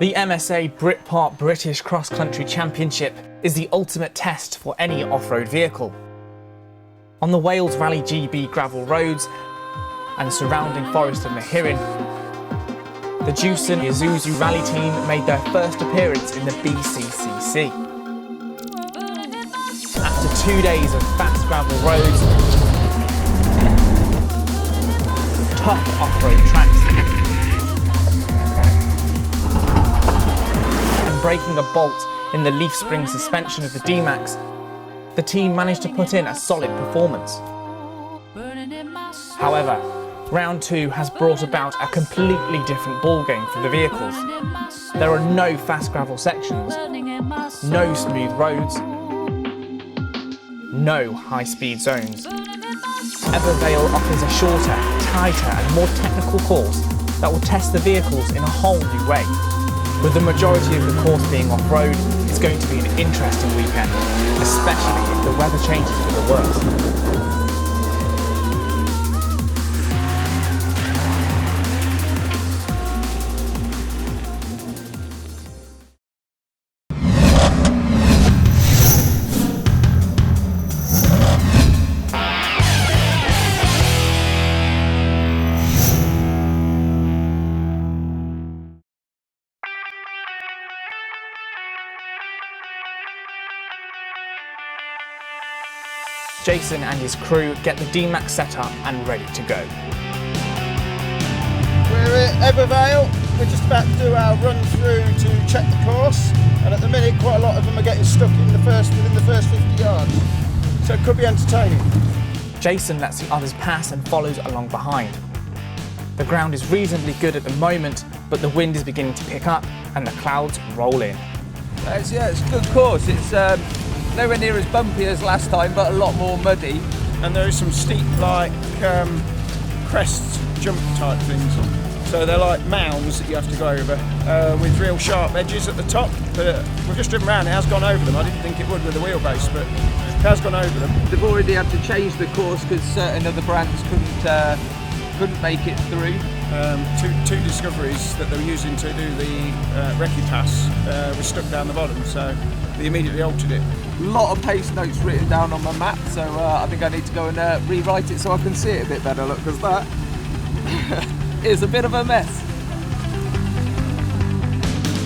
The MSA Britpart British Cross Country Championship is the ultimate test for any off-road vehicle. On the Wales Rally GB gravel roads and surrounding Forest of Mehirin, the Jewson Isuzu rally team made their first appearance in the BCCC. After 2 days of fast gravel roads, tough off-road tracks, and breaking a bolt in the leaf spring suspension of the D-Max, the team managed to put in a solid performance. However, round 2 has brought about a completely different ballgame for the vehicles. There are no fast gravel sections, no smooth roads, no high-speed zones. Evervale offers a shorter, tighter and more technical course that will test the vehicles in a whole new way. With the majority of the course being off-road, it's going to be an interesting weekend, especially if the weather changes for the worse. Jason and his crew get the D-Max set up and ready to go. We're at Evervale. We're just about to do our run through to check the course, and at the minute quite a lot of them are getting stuck within the first 50 yards, so it could be entertaining. Jason lets the others pass and follows along behind. The ground is reasonably good at the moment, but the wind is beginning to pick up and the clouds roll in. It's a good course. It's nowhere near as bumpy as last time, but a lot more muddy. And there is some steep, like crest jump type things. So they're like mounds that you have to go over with real sharp edges at the top. But we've just driven around, it has gone over them. I didn't think it would with the wheelbase, but it has gone over them. They've already had to change the course because certain other brands couldn't make it through. Two discoveries that they were using to do the recce pass were stuck down the bottom, so they immediately altered it. A lot of pace notes written down on my map, so I think I need to go and rewrite it so I can see it a bit better, look, because that is a bit of a mess.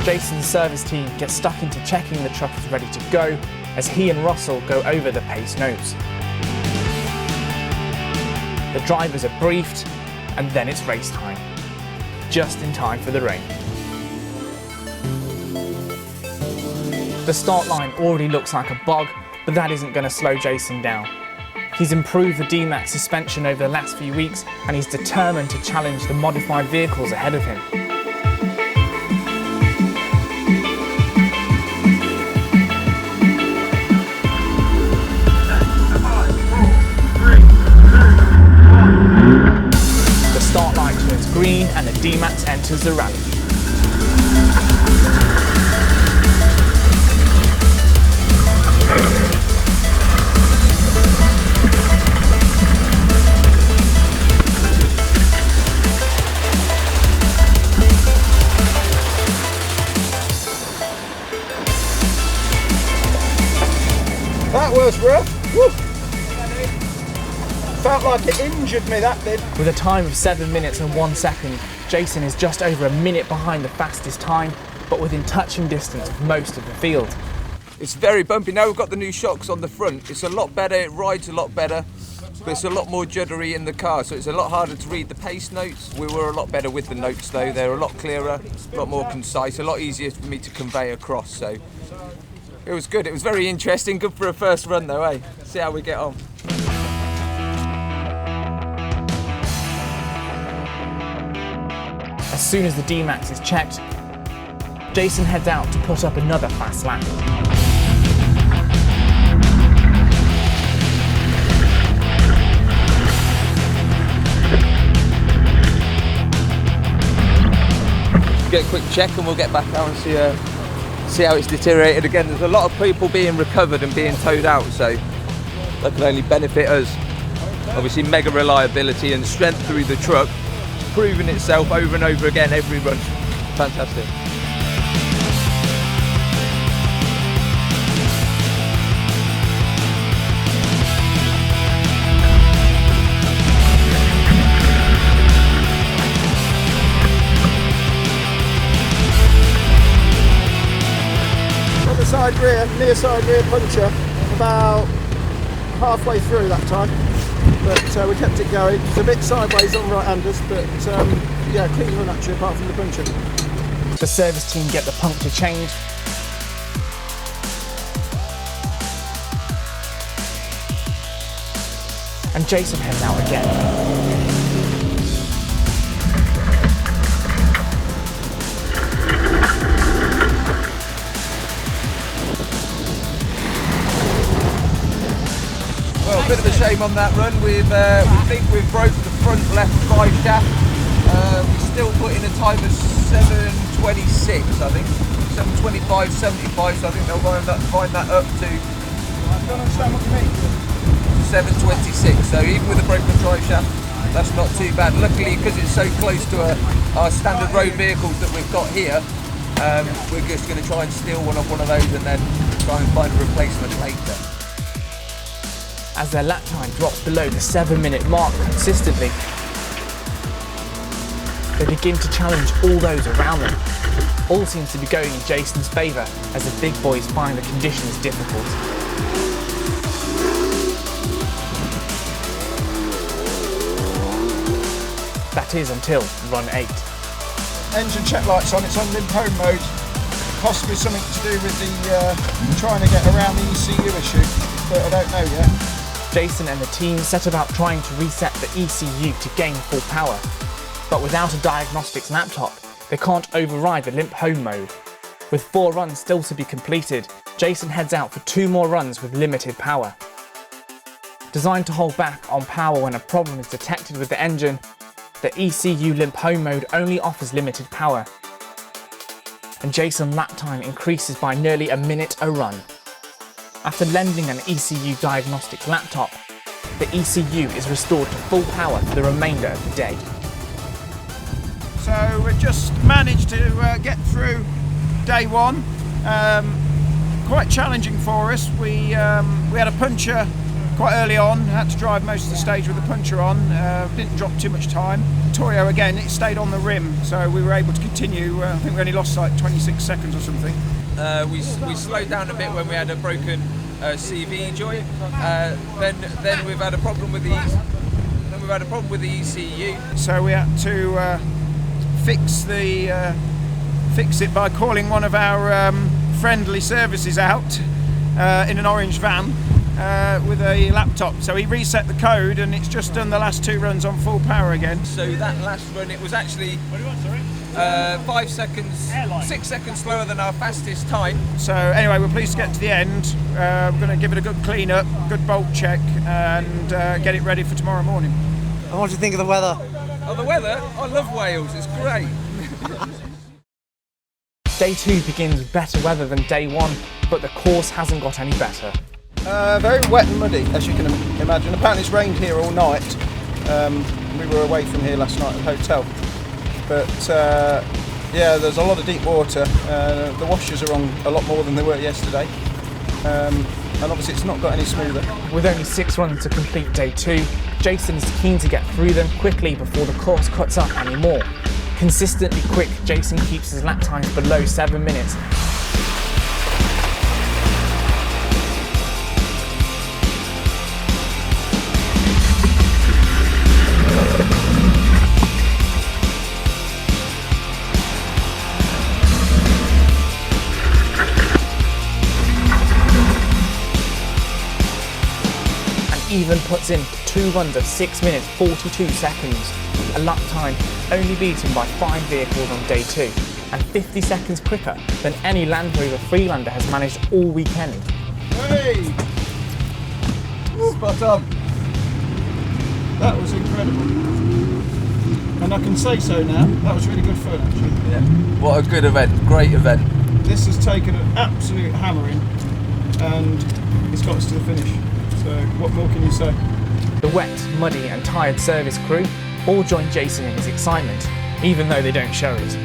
Jason's service team gets stuck into checking the truck is ready to go as he and Russell go over the pace notes. The drivers are briefed and then it's race time, just in time for the rain. The start line already looks like a bog, but that isn't going to slow Jason down. He's improved the D-Max suspension over the last few weeks and he's determined to challenge the modified vehicles ahead of him. The start light turns green and the D-Max enters the rally. That was rough. Woo. Felt like it injured me, that did. With a time of 7 minutes and 1 second, Jason is just over a minute behind the fastest time, but within touching distance of most of the field. It's very bumpy. Now we've got the new shocks on the front. It's a lot better, it rides a lot better, but it's a lot more juddery in the car, so it's a lot harder to read the pace notes. We were a lot better with the notes though. They're a lot clearer, a lot more concise, a lot easier for me to convey across, so it was good. It was very interesting, good for a first run though, eh? See how we get on. As soon as the D-Max is checked, Jason heads out to put up another fast lap. Get a quick check and we'll get back out and see how it's deteriorated again. There's a lot of people being recovered and being towed out, so that can only benefit us. Obviously mega reliability and strength through the truck, proving itself over and over again every run. Fantastic. near side rear puncher about halfway through that time, but we kept it going. It's a bit sideways on right-handers, but yeah, clean run actually apart from the puncher. The service team get the puncture changed, and Jason heads out again. Well, a bit of a shame on that run. We think we've broke the front left drive shaft. We're still putting a time of 7:26, I think. 7:25, 75, so I think they'll wind that up to I don't understand what you mean. 7:26. So even with a broken drive shaft, that's not too bad. Luckily, because it's so close to our standard road vehicles that we've got here, we're just going to try and steal one off one of those and then try and find a replacement later. As their lap time drops below the 7-minute mark consistently, they begin to challenge all those around them. All seems to be going in Jason's favour as the big boys find the conditions difficult. That is until run 8. Engine check lights on, it's on limp home mode. Possibly something to do with the trying to get around the ECU issue, but I don't know yet. Jason and the team set about trying to reset the ECU to gain full power, but without a diagnostics laptop, they can't override the limp home mode. With 4 runs still to be completed, Jason heads out for 2 more runs with limited power. Designed to hold back on power when a problem is detected with the engine, the ECU limp home mode only offers limited power, and Jason's lap time increases by nearly a minute a run. After lending an ECU diagnostic laptop, the ECU is restored to full power for the remainder of the day. So we just managed to get through day 1. Quite challenging for us. We had a puncher quite early on, had to drive most of the stage with the puncher on, didn't drop too much time. Toyo again, it stayed on the rim, so we were able to continue. I think we only lost like 26 seconds or something. We slowed down a bit when we had a broken CV joint. Then we've had a problem with the ECU. So we had to fix it by calling one of our friendly services out in an orange van with a laptop. So he reset the code and it's just done the last 2 runs on full power again. So that last run, it was actually 5 seconds, 6 seconds slower than our fastest time. So anyway, we're pleased to get to the end. We're going to give it a good clean up, good bolt check, and get it ready for tomorrow morning. And what do you think of the weather? Oh, the weather? I love Wales, it's great. Day 2 begins with better weather than day 1, but the course hasn't got any better. Very wet and muddy, as you can imagine. Apparently it's rained here all night. We were away from here last night at the hotel. But yeah, there's a lot of deep water. The washers are on a lot more than they were yesterday. And obviously it's not got any smoother. With only 6 runs to complete day 2, Jason is keen to get through them quickly before the course cuts up any more. Consistently quick, Jason keeps his lap times below 7 minutes. Even puts in 2 runs of 6 minutes 42 seconds, a lap time only beaten by 5 vehicles on day 2 and 50 seconds quicker than any Land Rover Freelander has managed all weekend. Hey! Spot on. That was incredible. And I can say so now, that was really good fun actually. Yeah. What a good event, great event. This has taken an absolute hammering and it's got us to the finish. So what more can you say? The wet, muddy and tired service crew all join Jason in his excitement, even though they don't show it.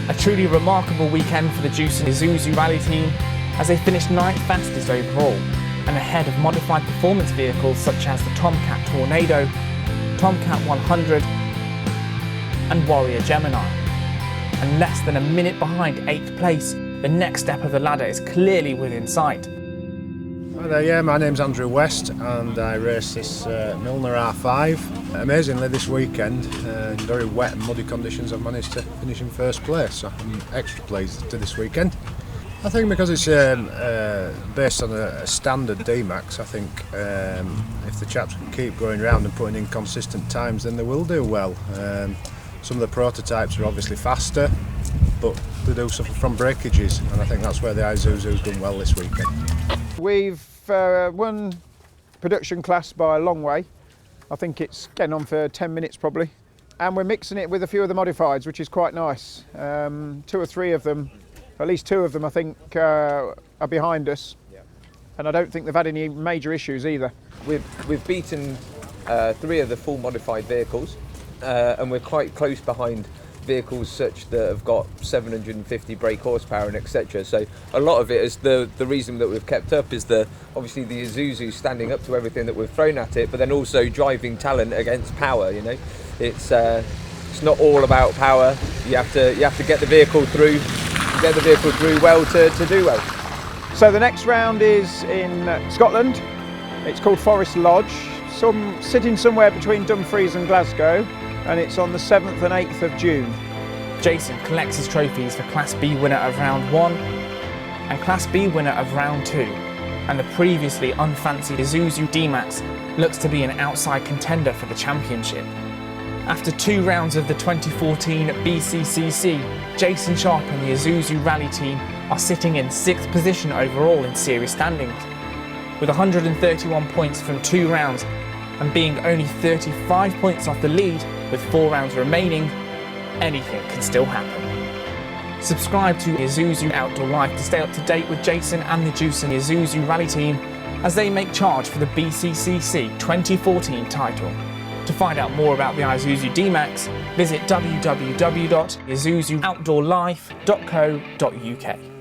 A truly remarkable weekend for the Jewson Isuzu rally team as they finished 9th fastest overall and ahead of modified performance vehicles such as the Tomcat Tornado, Tomcat 100 and Warrior Gemini. And less than a minute behind 8th place the next step of the ladder is clearly within sight. Hi there, yeah, my name's Andrew West and I race this Milner R5. Amazingly this weekend, in very wet and muddy conditions, I've managed to finish in first place, so I'm extra pleased to this weekend. I think because it's based on a standard D-Max, I think if the chaps can keep going round and putting in consistent times, then they will do well. Some of the prototypes are obviously faster, but they do suffer from breakages, and I think that's where the Isuzu's done well this weekend. We've won production class by a long way. I think it's getting on for 10 minutes probably. And we're mixing it with a few of the modifieds, which is quite nice. 2 or 3 of them, at least 2 of them I think are behind us. Yeah. And I don't think they've had any major issues either. We've beaten 3 of the full modified vehicles and we're quite close behind vehicles such that have got 750 brake horsepower and etc. So a lot of it is the reason that we've kept up is obviously the Isuzu standing up to everything that we've thrown at it, but then also driving talent against power. You know, it's not all about power. You have to get the vehicle through well to do well. So the next round is in Scotland. It's called Forest Lodge, sitting somewhere between Dumfries and Glasgow, and it's on the 7th and 8th of June. Jewson collects his trophies for Class B winner of round 1 and Class B winner of round 2, and the previously unfancied Isuzu D-Max looks to be an outside contender for the championship. After 2 rounds of the 2014 BCCC, Jason Sharp and the Isuzu Rally team are sitting in 6th position overall in series standings. With 131 points from 2 rounds and being only 35 points off the lead with 4 rounds remaining, anything can still happen. Subscribe to Isuzu Outdoor Life to stay up to date with Jason and the Jewson Isuzu Rally team as they make charge for the BCCC 2014 title. To find out more about the Isuzu D-Max, visit www.isuzooutdoorlife.co.uk.